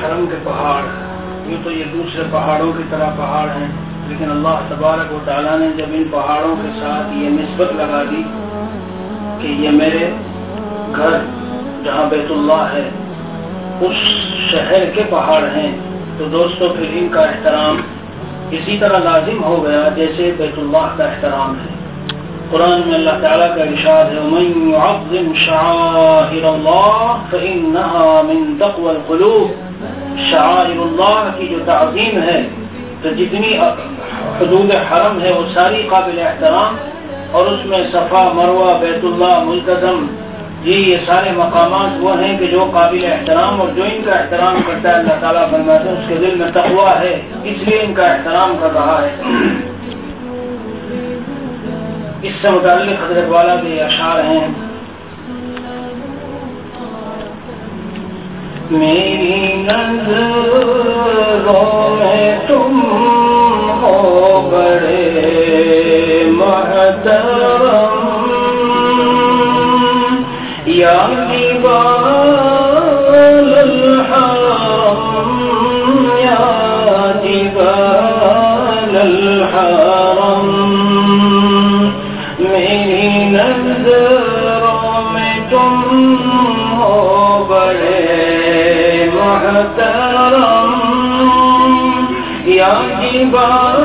حرم کے پہاڑ، یوں تو یہ دوسرے پہاڑوں کی طرح پہاڑ ہیں، لیکن اللہ تبارک و تعالیٰ نے جب ان پہاڑوں کے ساتھ یہ نسبت لگا دی کہ یہ میرے گھر جہاں بیت اللہ ہے اس شہر کے پہاڑ ہیں، تو دوستو پھر ان کا احترام اسی طرح لازم ہو گیا جیسے بیت اللہ کا احترام ہے۔ قرآن میں اللہ تعالیٰ کا ارشاد ہے وَمَن يُعَظِّمْ شَعَائِرَ اللَّهِ فَإِنَّهَا مِن تَقْوَى الْقُلُوبِ، شعائر اللہ کی جو تعظیم ہے تو جتنی حدود حرم ہے وہ ساری قابل احترام، اور اس میں صفا مروہ بیت اللہ ملتزم یہ سارے مقامات وہ ہیں کہ جو قابل احترام، اور جو ان کا احترام کرتا ہے اللہ تعالیٰ فرماتے ہیں اس کے دل میں تقویٰ ہے، اس لیے ان کا احترام کر رہا ہے۔ اس سے متعلق حضرت والا کے اشعار ہیں میری نظروں میں تم ہو بڑے محترم یا جبال الحرم یا جبال الحرم، میری نظروں میں تم ہو بڑے محترم یا جبال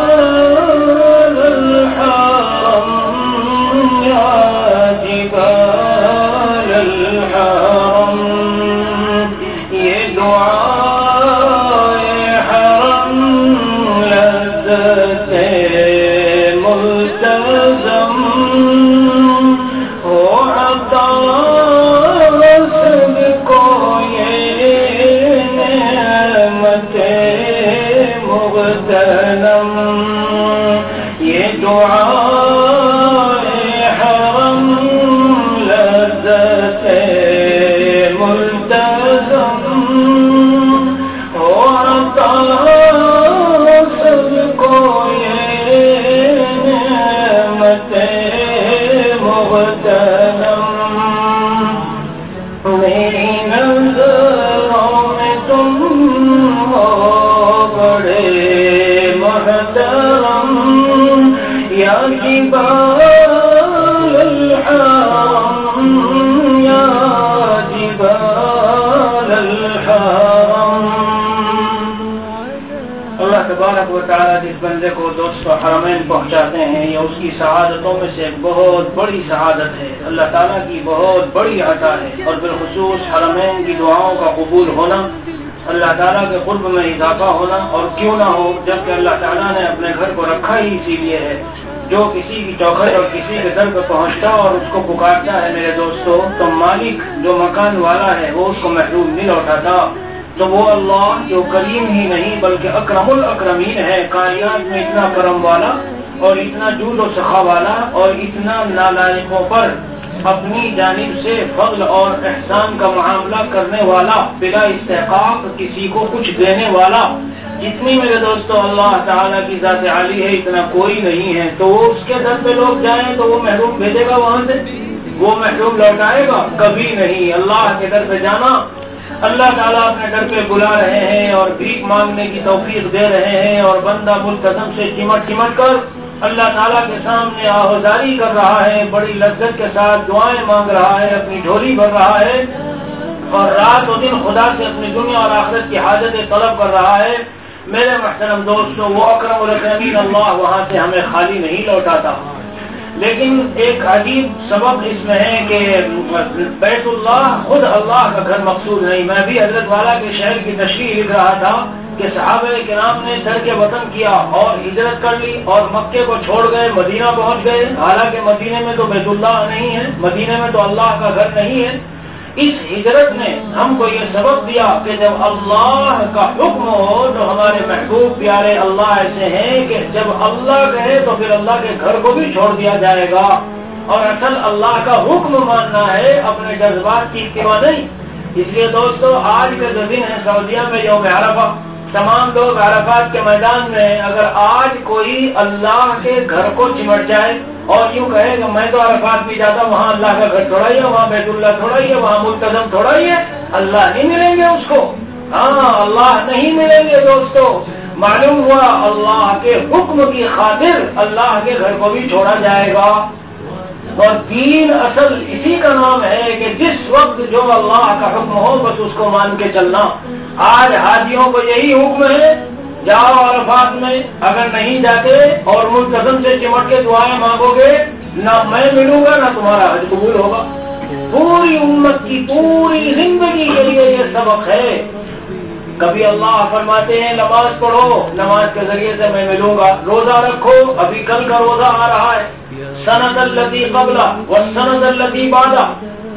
الحرم یا جبال الحرم، یہ دعائے حرم لذت ملتزم ہو عطا سب کو یہ نعمت مغتنم، یہ دعائے حرم لذت ملتزم ہو عطا سب کو یہ نعمت مغتنم، میری نظروں میں تم ہو بڑے محترم یا جبال الحرم یا جبال الحرم۔ اللہ تبارک و تعالیٰ جس بندے کو دوست و حرمین پہنچاتے ہیں یہ اس کی سعادتوں میں سے بہت بڑی سعادت ہے، اللہ تعالیٰ کی بہت بڑی عطا ہے، اور بالخصوص حرمین کی دعاؤں کا قبول ہونا، اللہ تعالیٰ کے قرب میں اضافہ ہونا، اور کیوں نہ ہو جبکہ اللہ تعالیٰ نے اپنے گھر کو رکھا ہی اسی لیے ہے۔ جو کسی کی چوکھٹ اور کسی کے در پہ پہنچتا اور اس کو پکارتا ہے میرے دوستو، تو مالک جو مکان والا ہے وہ اس کو محروم نہیں لوٹاتا، تو وہ اللہ جو کریم ہی نہیں بلکہ اکرم الاکرمین ہے، کائنات میں اتنا کرم والا اور اتنا جود و سخا والا اور اتنا نالائقوں پر اپنی جانب سے فضل اور احسان کا معاملہ کرنے والا، بلا استحقاق کسی کو کچھ دینے والا، جتنی میرے دوستو اللہ تعالیٰ کی ذات عالی ہے اتنا کوئی نہیں ہے، تو وہ اس کے در پہ لوگ جائیں تو وہ محروم بھیجے گا وہاں سے؟ وہ محروم لوٹائے گا؟ کبھی نہیں۔ اللہ کے در پہ جانا، اللہ تعالیٰ اپنے در پہ بلا رہے ہیں اور بھیک مانگنے کی توفیق دے رہے ہیں، اور بندہ ملتزم سے چمٹ چمٹ کر اللہ تعالیٰ کے سامنے آہوزاری کر رہا ہے، بڑی لذت کے ساتھ دعائیں مانگ رہا ہے، اپنی جھولی بھر رہا ہے، اور رات و دن خدا سے اپنی دنیا اور آخرت کی حاجتیں طلب کر رہا ہے۔ میرے محترم دوستو، وہ اکرم الاکرمین اللہ وہاں سے ہمیں خالی نہیں لوٹاتا، لیکن ایک عجیب سبب اس میں ہے کہ بیت اللہ خود اللہ کا گھر مقصود نہیں۔ میں بھی حضرت والا کے شہر کی تشریح لکھ رہا تھا کہ صحابہ کرام نے ترک وطن کیا اور ہجرت کر لی اور مکے کو چھوڑ گئے، مدینہ پہنچ گئے، حالانکہ مدینے میں تو بیت اللہ نہیں ہے، مدینے میں تو اللہ کا گھر نہیں ہے۔ اس ہجرت نے ہم کو یہ سبق دیا کہ جب اللہ کا حکم ہو تو ہمارے محبوب پیارے اللہ ایسے ہیں کہ جب اللہ کہے تو پھر اللہ کے گھر کو بھی چھوڑ دیا جائے گا، اور اصل اللہ کا حکم ماننا ہے، اپنے جذبات کی اتباع نہیں۔ اس لیے دوستو آج کے جو دن ہے سعودیہ میں یوم عرفہ، تمام لوگ عرفات کے میدان میں ہیں، اگر آج کوئی اللہ کے گھر کو چمٹ جائے اور یوں کہے کہ میں تو عرفات بھی جاتا ہوں، وہاں اللہ کا گھر تھوڑا ہی ہے، وہاں بیت اللہ تھوڑا ہی ہے، وہاں ملتزم تھوڑا ہی ہے، اللہ نہیں ملیں گے اس کو۔ ہاں اللہ نہیں ملیں گے دوستو۔ معلوم ہوا اللہ کے حکم کی خاطر اللہ کے گھر کو بھی چھوڑا جائے گا۔ اور دین اصل اسی کا نام ہے کہ جس وقت جو اللہ کا حکم ہو بس اس کو مان کے چلنا۔ آج حاجیوں کو یہی حکم ہے، جاؤ عرفات میں، اگر نہیں جاتے اور ملتزم سے چمٹ کے دعائیں مانگو گے، نہ میں ملوں گا نہ تمہارا حج قبول ہوگا۔ پوری امت کی پوری زندگی کے لیے یہ سبق ہے۔ کبھی اللہ فرماتے ہیں نماز پڑھو، نماز کے ذریعے سے میں ملوں گا۔ روزہ رکھو، ابھی کل کا روزہ آ رہا ہے، سنۃ الذی قبلہ والسنۃ الذی بعدہ،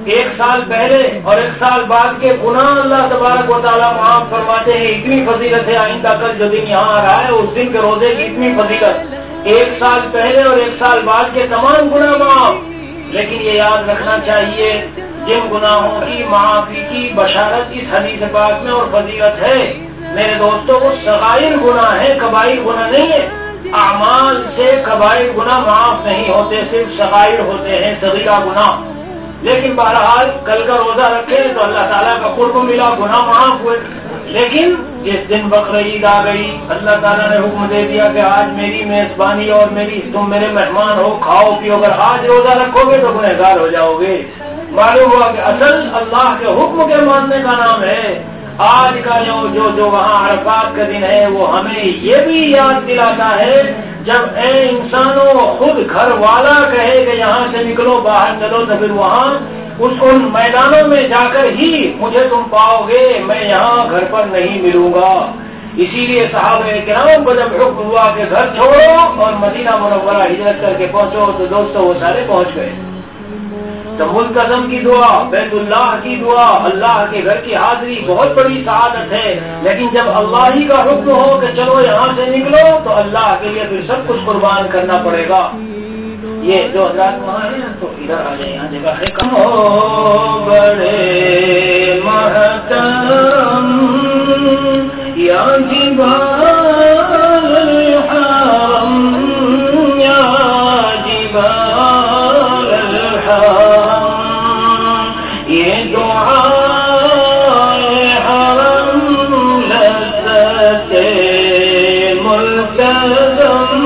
ایک سال پہلے اور ایک سال بعد کے گناہ اللہ تبارک و تعالیٰ معاف فرماتے ہیں۔ اتنی فضیلت ہے، آئندہ کل جو دن یہاں آ رہا ہے اس دن کے روزے کی اتنی فضیلت، ایک سال پہلے اور ایک سال بعد کے تمام گناہ معاف۔ لیکن یہ یاد رکھنا چاہیے جن گناہوں کی معافی کی بشارت اس حدیث پاک میں اور فضیلت ہے میرے دوستوں، وہ صغائر گناہ ہے، کبائر گناہ نہیں ہے۔ اعمال سے کبائر گناہ معاف نہیں ہوتے، صرف صغائر ہوتے ہیں، صغیرہ گناہ۔ لیکن بہرحال کل کا روزہ رکھے تو اللہ تعالیٰ کا قرب ملا، گناہ معاف ہوئے۔ لیکن جس دن بقرعید آ گئی، اللہ تعالیٰ نے حکم دے دیا کہ آج میری میزبانی اور تم میرے مہمان ہو، کھاؤ پیو، اگر آج روزہ رکھو گے تو گنہگار ہو جاؤ گے۔ معلوم ہوا کہ اصل اللہ کے حکم کے ماننے کا نام ہے۔ آج کا جو وہاں عرفات کا دن ہے وہ ہمیں یہ بھی یاد دلاتا ہے، جب اے انسانوں خود گھر والا کہے کہ یہاں سے نکلو باہر چلو تو پھر وہاں ان میدانوں میں جا کر ہی مجھے تم پاؤ گے، میں یہاں گھر پر نہیں ملوں گا۔ اسی لیے صحابہ کرام کو جب حکم ہوا کہ گھر چھوڑو اور مدینہ منورہ ہجرت کر کے پہنچو تو دوستو وہ سارے پہنچ گئے۔ تو ملتزم کی دعا، بیت اللہ کی دعا، اللہ کے گھر کی حاضری بہت بڑی سعادت ہے۔ لیکن جب اللہ ہی کا حکم ہو کہ چلو یہاں سے نکلو تو اللہ کے لیے پھر سب کچھ قربان کرنا پڑے گا۔ یہ جو حضرات وہاں ہیں تو ادھر آ جائیں، یہاں جگہ ہے کم ہو بڑے محترم یا جبال الحرم یا جبال الحرم، یہ دعائے حرم لذت ملتزم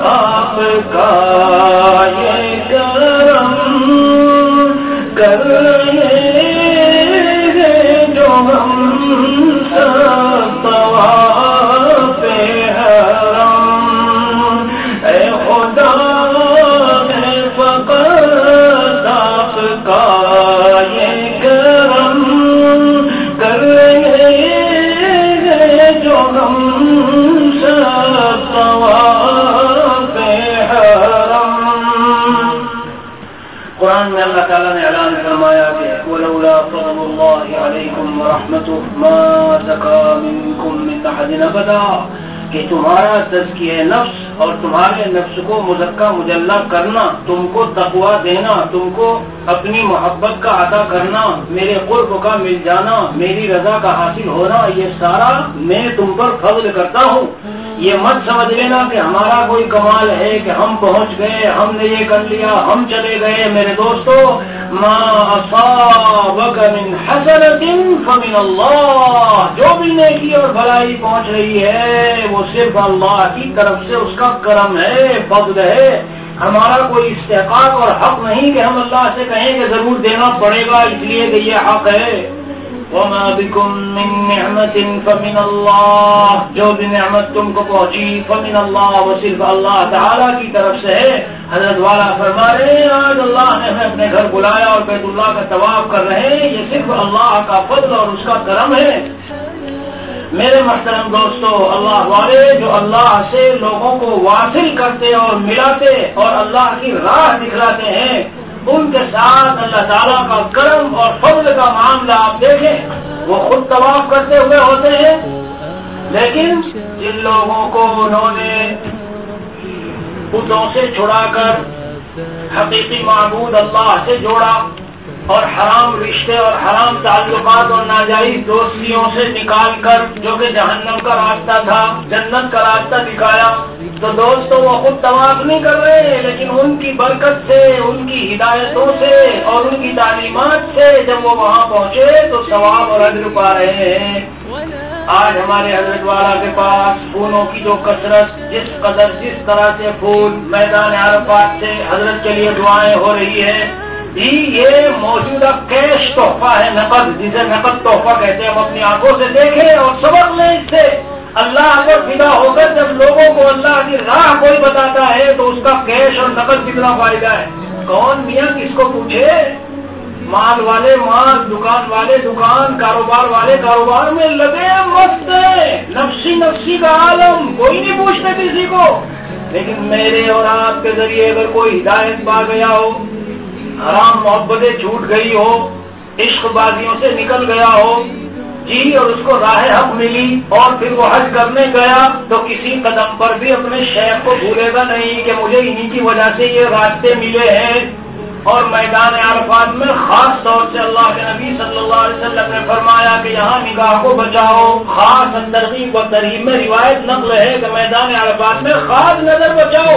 آپ کا یہ کرم کرنے جو ہم سب طواف حرم، اے خدا ہے فقط آپ کا یہ کرم کرنے جو ہم سب طواف حرم۔ قرآن میں اللہ تعالیٰ نے اعلان فرمایا کہ وَلَوْلَا فَضْلُ اللَّهِ عَلَيْكُمْ وَرَحْمَتُهُ مَا زَكَىٰ مِنكُم مِّنْ أَحَدٍ أَبَدًا، کہ تمہارا تزکیہ نفس اور تمہارے نفس کو مزکہ مجلہ کرنا، تم کو تقویٰ دینا، تم کو اپنی محبت کا عطا کرنا، میرے قرب کا مل جانا، میری رضا کا حاصل ہونا، یہ سارا میں تم پر فضل کرتا ہوں۔ یہ مت سمجھ لینا کہ ہمارا کوئی کمال ہے کہ ہم پہنچ گئے، ہم نے یہ کر لیا، ہم چلے گئے۔ میرے دوستو، ما اصابک من حسنۃ فمن اللہ، جو بھی نیکی اور بھلائی پہنچ رہی ہے وہ صرف اللہ کی طرف سے اس کا کرم ہے، فضل ہے۔ ہمارا کوئی استحقاق اور حق نہیں کہ ہم اللہ سے کہیں کہ ضرور دینا پڑے گا اس لیے کہ یہ حق ہے۔ وَمَا بِكُم مِّن نِّعْمَةٍ فَمِنَ اللَّهِ، جو بھی نعمت تم کو پہنچی فَمِنَ اللَّهِ، وہ صرف اللہ تعالیٰ کی طرف سے ہے۔ حضرت والا فرما رہے ہیں آج اللہ نے ہمیں اپنے گھر بلایا اور بیت اللہ کا طواف کر رہے ہیں، یہ صرف اللہ کا فضل اور اس کا کرم ہے۔ میرے محترم دوستو، اللہ والے جو اللہ سے لوگوں کو واصل کرتے اور ملاتے اور اللہ کی راہ دکھلاتے ہیں، ان کے ساتھ اللہ تعالیٰ کا کرم اور فضل کا معاملہ آپ دیکھیں۔ وہ خود طواف کرتے ہوئے ہوتے ہیں، لیکن جن لوگوں کو انہوں نے بتوں سے چھڑا کر حقیقی معبود اللہ سے جوڑا، اور حرام رشتے اور حرام تعلقات اور ناجائز دوستیوں سے نکال کر جو کہ جہنم کا راستہ تھا جنت کا راستہ دکھایا. تو دوستوں وہ خود طواف نہیں کر رہے، لیکن ان کی برکت سے، ان کی ہدایتوں سے اور ان کی تعلیمات سے جب وہ وہاں پہنچے تو ثواب اور اجر پا رہے ہیں. آج ہمارے حضرت والا کے پاس پھولوں کی جو کثرت، جس طرح سے پھول میدان عرفات سے حضرت کے لیے دعائیں ہو رہی ہیں، یہ موجودہ کیش تحفہ ہے، نقد، جسے نقد تحفہ کہتے ہیں. ہم اپنی آنکھوں سے دیکھیں اور سبق لیں اس سے. اللہ پر فدا ہو کر جب لوگوں کو اللہ کی راہ کوئی بتاتا ہے تو اس کا کیش اور نقد کتنا فائدہ ہے. کون میاں کس کو پوچھے؟ مال والے مال، دکان والے دکان، کاروبار والے کاروبار میں لگے مست ہیں. نفسی نفسی کا عالم، کوئی نہیں پوچھتے کسی کو. لیکن میرے اور آپ کے ذریعے اگر کوئی ہدایت پا گیا ہو، حرام محبتیں چھوٹ گئی ہو، عشق بازیوں سے نکل گیا ہو جی، اور اس کو راہ حق ملی اور پھر وہ حج کرنے گیا تو کسی قدم پر بھی اپنے شیخ کو بھولے گا نہیں کہ مجھے انہی کی وجہ سے یہ راستے ملے ہیں. اور میدان عرفات میں خاص طور سے اللہ کے نبی صلی اللہ علیہ وسلم نے فرمایا کہ یہاں نگاہ کو بچاؤ. خاص ترغیب و ترہیب میں روایت نقل ہے کہ میدان عرفات میں خاص نظر بچاؤ.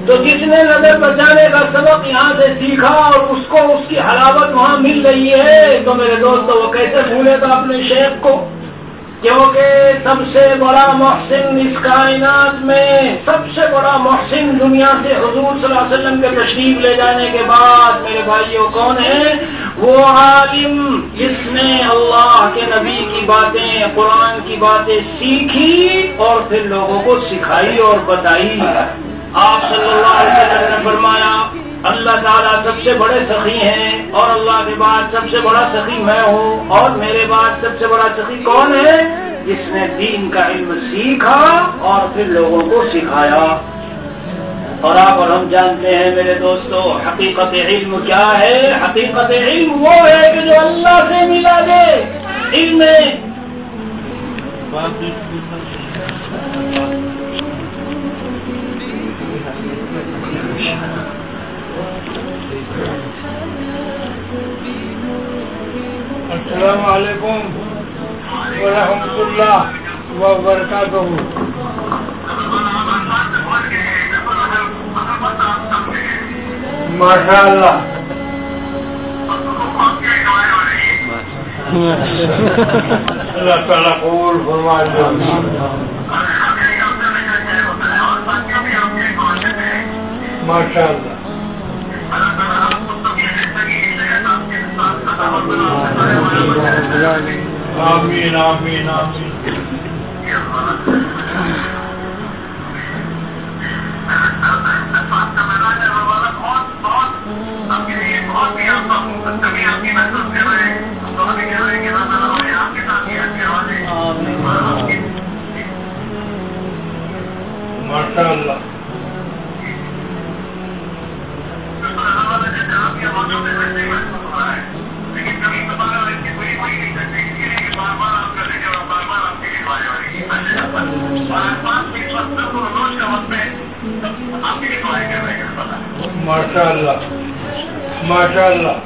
تو جس نے نظر بچانے کا سبق یہاں سے سیکھا اور اس کو اس کی حلاوت وہاں مل رہی ہے تو میرے دوستو وہ کیسے بھولے گا اپنے شیخ کو؟ کیونکہ سب سے بڑا محسن اس کائنات میں، سب سے بڑا محسن دنیا سے حضور صلی اللہ علیہ وسلم کے تشریف لے جانے کے بعد میرے بھائیوں کون ہے؟ وہ عالم جس نے اللہ کے نبی کی باتیں، قرآن کی باتیں سیکھی اور پھر لوگوں کو سکھائی اور بتائی. آپ صلی اللہ علیہ وسلم نے فرمایا اللہ تعالیٰ سب سے بڑے سخی ہیں اور اللہ کے بعد سب سے بڑا سخی میں ہوں، اور میرے بعد سب سے بڑا سخی کون ہے؟ جس نے دین کا علم سیکھا اور پھر لوگوں کو سکھایا. اور آپ اور ہم جانتے ہیں میرے دوستو حقیقت علم کیا ہے؟ حقیقت علم وہ ہے کہ جو اللہ سے ملا دے. علم السلام علیکم ورحمۃ اللہ وبرکاتہ. ماشاء اللہ اللہ تعالیٰ قبول فرمائے. ماشاء اللہ. آمین آمین آمین. ماشاء اللہ. ماشاء اللہ ماشاء اللہ.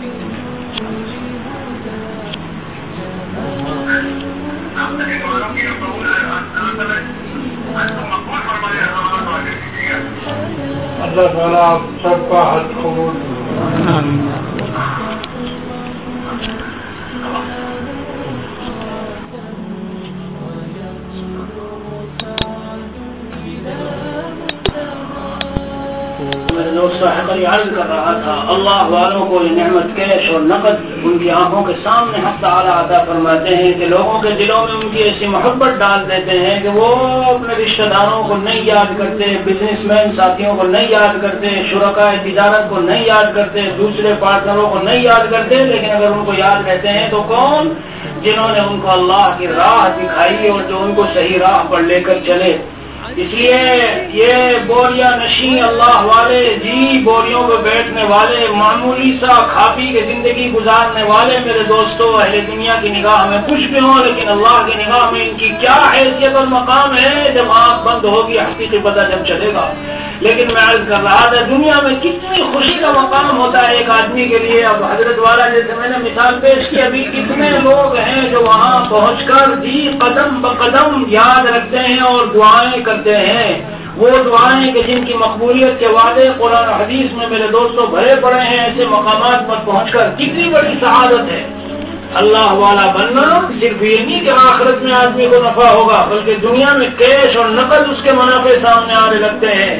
اللہ تعالیٰ آپ سب کا حج قبول. عرض کر رہا تھا اللہ والوں کو یہ نعمت کیش اور نقد ان کی آنکھوں کے سامنے حق تعالیٰ عطا فرماتے ہیں کہ لوگوں کے دلوں میں ان کی ایسی محبت ڈال دیتے ہیں کہ وہ اپنے رشتہ داروں کو نہیں یاد کرتے، بزنس مین ساتھیوں کو نہیں یاد کرتے، شرکاء تجارت کو نہیں یاد کرتے، دوسرے پارٹنروں کو نہیں یاد کرتے. لیکن اگر ان کو یاد رہتے ہیں تو کون؟ جنہوں نے ان کو اللہ کی راہ دکھائی اور جو ان کو صحیح راہ پر لے کر چلے. اس لیے یہ بوریا نشین اللہ والے جی، بوریوں پہ بیٹھنے والے، معمولی سا کھا پی کے زندگی گزارنے والے میرے دوستوں، اہل دنیا کی نگاہ میں کچھ بھی ہوں لیکن اللہ کی نگاہ میں ان کی کیا حیثیت اور مقام ہے. جب آنکھ بند ہوگی حقیقی پتہ جب چلے گا. لیکن میں عرض کر رہا تھا دنیا میں کتنی خوشی کا مقام ہوتا ہے ایک آدمی کے لیے. اب حضرت والا جیسے میں نے مثال پیش کی, ابھی کتنے لوگ ہیں جو وہاں پہنچ کر بھی قدم بقدم یاد رکھتے ہیں اور دعائیں کرتے ہیں. وہ دعائیں کہ جن کی مقبولیت کے وعدے قرآن و حدیث میں میرے دوستوں بھرے پڑے ہیں. ایسے مقامات پر پہنچ کر کتنی بڑی سعادت ہے. اللہ والا بننا صرف یہ نہیں کہ آخرت میں آدمی کو نفع ہوگا, بلکہ دنیا میں کیش اور نقد اس کے منافع سامنے آنے لگتے ہیں.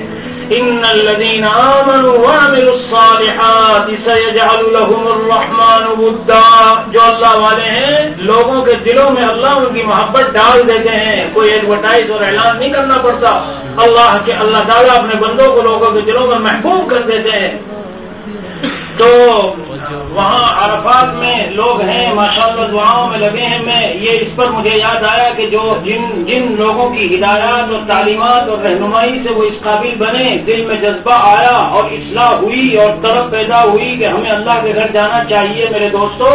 ان الذين آمنوا وعملوا الصالحات سيجعل لهم الرحمن ودا. جو اللہ والے ہیں لوگوں کے دلوں میں اللہ ان کی محبت ڈال دیتے ہیں. کوئی ایڈورٹائز اور اعلان نہیں کرنا پڑتا. اللہ تعالیٰ اپنے بندوں کو لوگوں کے دلوں میں محبوب کر دیتے ہیں. تو وہاں عرفات میں لوگ ہیں ماشاءاللہ دعاؤں میں لگے ہیں. میں یہ اس پر مجھے یاد آیا کہ جو جن لوگوں کی ہدایات اور تعلیمات اور رہنمائی سے وہ اس قابل بنے, دل میں جذبہ آیا اور اصلاح ہوئی اور طرف پیدا ہوئی کہ ہمیں اللہ کے گھر جانا چاہیے, میرے دوستوں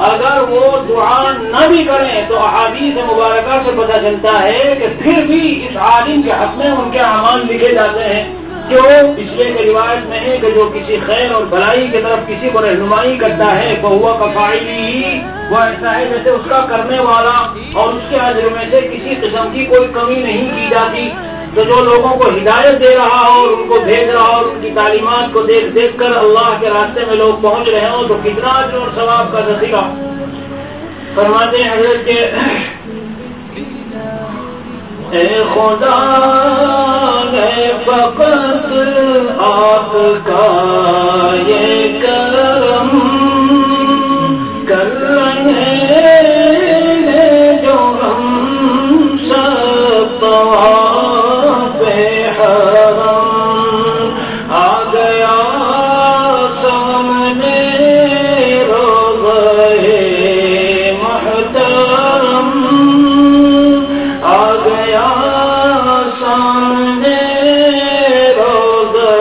اگر وہ دعا نہ بھی کریں تو احادیث مبارکہ سے پتہ چلتا ہے کہ پھر بھی اس عالم کے حق میں ان کے اعمال لکھے جاتے ہیں. جو اس لیے کہ روایت میں ہے کہ جو کسی خیر اور بھلائی کی طرف کسی کو رہنمائی کرتا ہے فَهُوَ كَفَاعِلِهِ, وہ ایسا ہے جیسے اس کا کرنے والا, اور اس کے اجر میں سے کسی قسم کی کوئی کمی نہیں کی جاتی. تو جو لوگوں کو ہدایت دے رہا ہو اور ان کو بھیج رہا ہو, ان کی تعلیمات کو دیکھ دیکھ کر اللہ کے راستے میں لوگ پہنچ رہے ہوں تو کتنا اجر اور ثواب کا ذخیرہ. فرماتے ہیں حضرت کے اے خدا ہے فقط آپ کا یہ کرم, کر رہے ہیں جو ہم سب طواف حرم. آ گیا سامنے روضہ محترم, آ گیا سامنے روضہ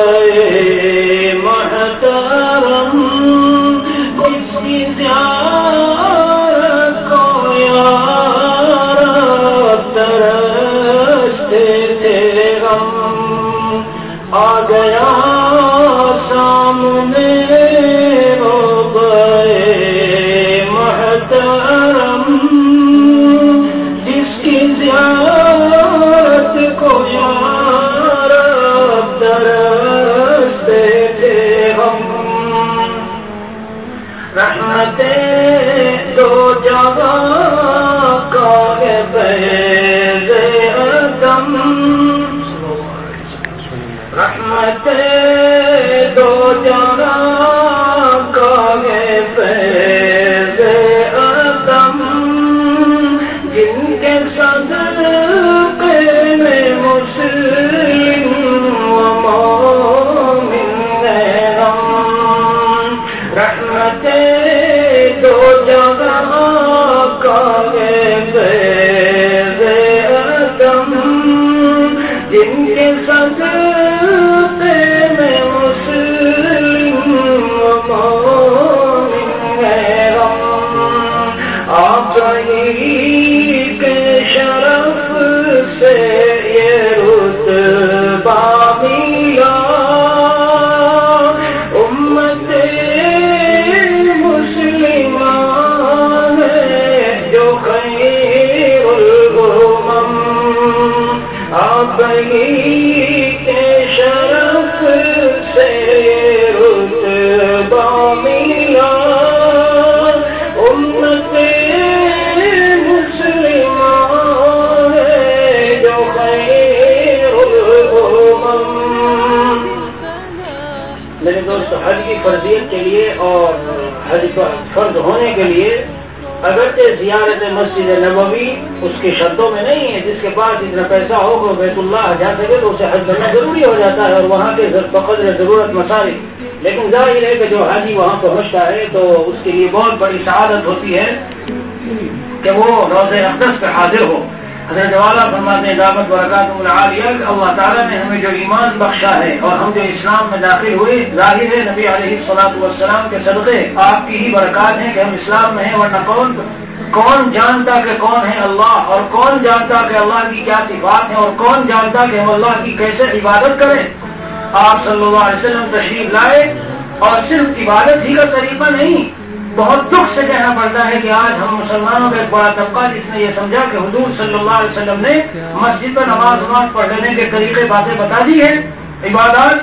محترم. اس کی زیارت کو یا رب ترستے تھے ہم. آ گیا سامنے روضہ محترم, جس کی زیارت کو یا رب ترستے تھے ہم. رحمتیں دو جہاں کا ہے فیض عدم, رحمتیں دو جہاں کا ہے فیض عدم. جن کے صدقے میں مسلم و مومن ہے ہم. رحمتیں دو جہاں کا ہے فیض عدم. جن کے صدقے میں مسلم و مومن ہے ہم. آپ ہی کے شرف سے یہ رتبہ ملا, امت مسلمہ ہے جو خیر الامم. آپ ہی کے شرف سے یہ رتبہ ملا, امت میرے دوست. حج کی فرضیت کے لیے اور حج کا فرض ہونے کے لیے اگرچہ زیارت مسجد نبوی اس کی شرطوں میں نہیں ہے, جس کے پاس اتنا پیسہ ہو کہ بیت اللہ جا سکے تو اسے حج کرنا ضروری ہو جاتا ہے اور وہاں کے بقدر ضرورت مصارف. لیکن ظاہر ہے کہ جو حاجی وہاں پہنچتا ہے تو اس کے لیے بہت بڑی سعادت ہوتی ہے کہ وہ روضہ اقدس پہ حاضر ہو. حضرت والا فرماتے ہیں دعوت برکاتہ العالیہ, اللہ تعالیٰ نے ہمیں جو ایمان بخشا ہے اور ہم جو اسلام میں داخل ہوئے, ظاہر ہے نبی علیہ السلام کے صدقے آپ کی ہی برکات ہیں کہ ہم اسلام میں ہیں. ورنہ کون جانتا کہ کون ہے اللہ, اور کون جانتا کہ اللہ کی کیا صفات ہیں, اور کون جانتا کہ ہم اللہ کی کیسے عبادت کریں. آپ صلی اللہ علیہ وسلم تشریف لائے، اور صرف عبادت ہی کا طریقہ نہیں، بہت دکھ سے کہنا پڑتا ہے کہ آج ہم مسلمانوں کا ایک بڑا طبقہ جس نے یہ سمجھا کہ حضور صلی اللہ علیہ وسلم نے مسجد میں نماز پڑھنے کے طریقے باتیں بتا دی ہے۔ عبادات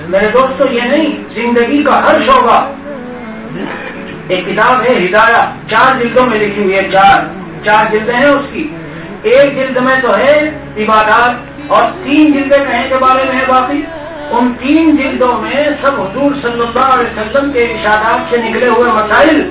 میرے دوستو یہ نہیں، زندگی کا ہر شعبہ۔ ایک کتاب ہے ہدایہ، 4 جلدوں میں لکھی ہوئی ہے، 4 جلدیں ہیں اس کی۔ ایک جلد میں تو ہے عبادات اور 3 جلدیں کہیں کے بارے میں ہے باقی۔ ان 3 جلدوں میں سب حضور صلی اللہ علیہ وسلم کے ارشادات سے نکلے ہوئے مسائل،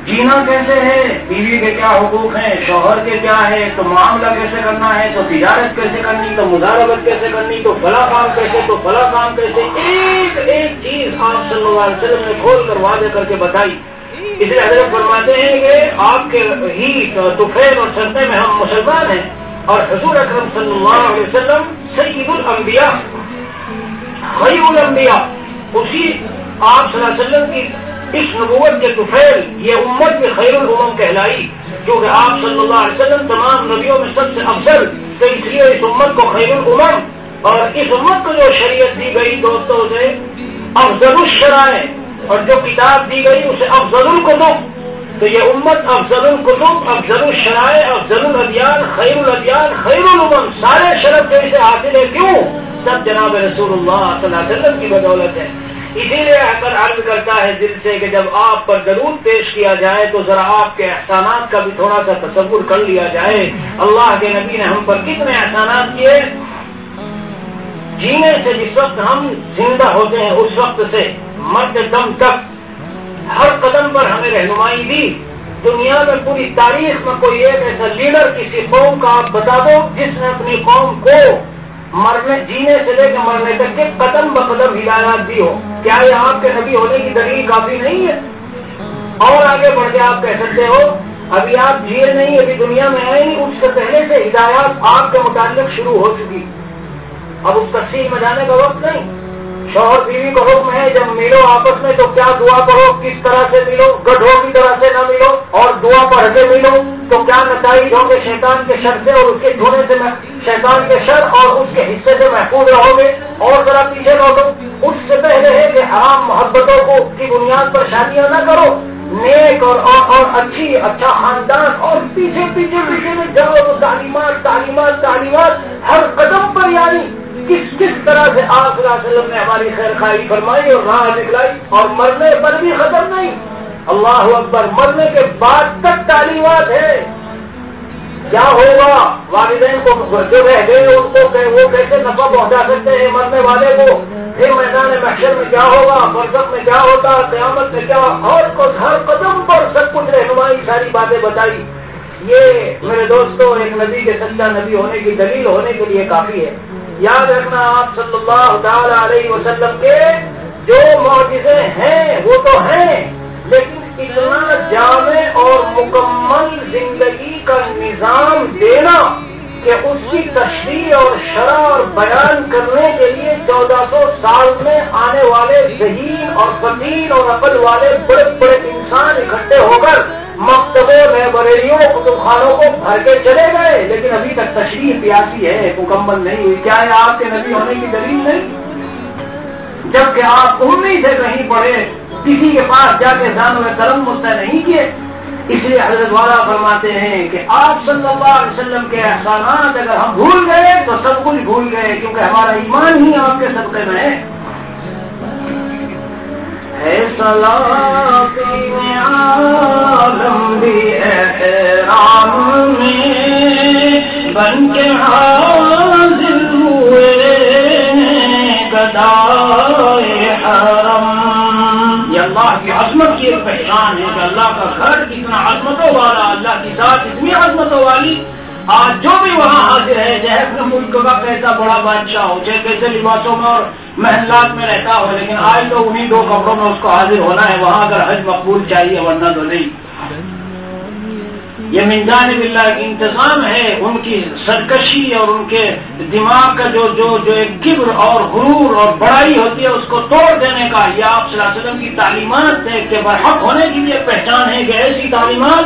جینا کیسے ہے، بیوی کے کیا حقوق ہیں، شوہر کے کیا ہے، تو معاملہ کیسے کرنا ہے، تو تجارت کیسے کرنی، تو مداربت کیسے کرنی، تو فلاں کام کیسے، تو فلاں کام کیسے، ایک ایک چیز آپ صلی اللہ علیہ وسلم نے کھول کر واضح کر کے بتائی۔ اس لیے حضرت فرماتے ہیں کہ آپ کے ہی طفیل اور سردے میں ہم مسلمان ہیں، اور حضور اکرم صلی اللہ علیہ وسلم سید الانبیاء، خیر الانبیاء، اسی آپ صلی اللہ علیہ وسلم کی اس نبوت کے طفیل یہ امت میں خیر الامم کہلائی، کیونکہ آپ صلی اللہ علیہ وسلم تمام نبیوں میں سب سے افضل، تو اس لیے اس امت کو خیر الامم، اور اس امت کو جو شریعت دی گئی دوستوں سے افضل الشرائع، اور جو کتاب دی گئی اسے افضل الکتب، تو یہ امت افضل الکتب، افضل الشرائع، افضل الادیان، خیر الادیان، خیر الامم، سارے شرف جو اسے حاصل ہے، کیوں؟ سب جناب رسول اللہ صلی اللہ علیہ وسلم کی بدولت ہے۔ اسی لیے اکثر عرض کرتا ہے دل سے کہ جب آپ پر درود پیش کیا جائے تو ذرا آپ کے احسانات کا بھی تھوڑا سا تصور کر لیا جائے۔ اللہ کے نبی نے ہم پر کتنے احسانات کیے، جینے سے جس وقت ہم زندہ ہوتے ہیں اس وقت سے مرتے دم تک ہر قدم پر ہمیں رہنمائی دی۔ دنیا میں پوری تاریخ میں کوئی ایک ایسا لیڈر کسی قوم کا آپ بتا دو جس نے اپنی قوم کو مرنے جینے سے لے کے مرنے تک کے قدم بقدم ہدایات دی ہو؟ کیا یہ آپ کے نبی ہونے کی دلیل کافی نہیں ہے؟ اور آگے بڑھ کے آپ کہہ سکتے ہو ابھی آپ جیے نہیں، ابھی دنیا میں آئے نہیں، اس سے پہلے سے ہدایات آپ کے متعلق شروع ہو چکی۔ اب اس تفصیل میں جانے کا وقت نہیں۔ شوہر بیوی کو حکم ہے جب ملو آپس میں تو کیا دعا کرو، کس طرح سے ملو، گدھوں کی طرح سے نہ ملو، اور دعا پڑھ کے ملو تو کیا نتائج ہوں گے شیطان کے شر سے، اور اس کے دھونے سے شیطان کے شر اور اس کے حصے سے محفوظ رہو گے۔ اور ذرا پیچھے لوٹو، اس سے پہلے ہے کہ حرام محبتوں کو کی بنیاد پر شادیاں نہ کرو، نیک اور اچھا خاندان، اور پیچھے میں جاؤ تو تعلیمات تعلیمات تعلیمات ہر قدم پر، یعنی کس طرح سے آپ صلی اللہ علیہ وسلم نے ہماری خیر خواہی فرمائی اور راہ دکھلائی، اور مرنے پر بھی ختم نہیں۔ اللہ اکبر، مرنے کے بعد تک تعلیمات ہے۔ کیا ہوگا والدین کو جو رہ گئے ان کو وہ کیسے نفع پہنچا سکتے ہیں مرنے والے کو، پھر میدان محشر میں کیا ہوگا، برزخ میں کیا ہوتا، قیامت میں کیا، اور ہر قدم پر سب کچھ رہنمائی، ساری باتیں بتائی۔ یہ میرے دوستوں ایک نبی کے سچا نبی ہونے کی دلیل ہونے کے لیے کافی ہے۔ یاد رکھنا آپ صلی اللہ تعالی علیہ وسلم کے جو معجزے ہیں وہ تو ہیں، لیکن اتنا جامع اور مکمل زندگی کا نظام دینا کہ اس کی تشریح اور شرح اور بیان کرنے کے لیے 1400 سال میں آنے والے ذہین اور فطین اور عقل والے بڑے بڑے انسان اکٹھے ہو کر مکتبوں لائبریریوں کتب خانوں کو بھر کے چلے گئے، لیکن ابھی تک تشریح پیاسی ہے، مکمل نہیں ہوئی۔ کیا یہ آپ کے نبی ہونے کی دلیل نہیں؟ جبکہ آپ امی سے کہیں پڑھے، کسی کے پاس جا کے دانوں میں قلم مستع نہیں کیے۔ اس لیے حضرت والا فرماتے ہیں کہ آپ صلی اللہ علیہ وسلم کے احسانات اگر ہم بھول گئے تو سب کچھ بھول گئے، کیونکہ ہمارا ایمان ہی آپ کے صدقے میں ہے۔ سلاطین عالم بھی احرام میں بن کے حاضر ہوئے گدائے حرم۔ یہ اللہ کی عظمت کی ایک پہچان ہے کہ اللہ کا گھر کتنا عظمتوں والا، اللہ کی ذات اتنی عظمتوں والی۔ آج جو بھی وہاں حاضر ہے، چاہے اپنے ملک کا کیسا بڑا بادشاہ ہو، چاہے کیسے لباسوں میں اور محلات میں رہتا ہو، لیکن آج تو انہی 2 کپڑوں میں اس کو حاضر ہونا ہے وہاں، اگر حج مقبول چاہیے، ورنہ تو نہیں۔ یہ من جانب اللہ کی انتظام ہے، ان کی سرکشی اور ان کے دماغ کا جو ایک کبر اور غرور اور بڑائی ہوتی ہے اس کو توڑ دینے کا، یہ آپ صلی اللہ علیہ وسلم کی تعلیمات ہے کہ برحق ہونے کی بھی ایک پہچان ہے کہ ایسی تعلیمات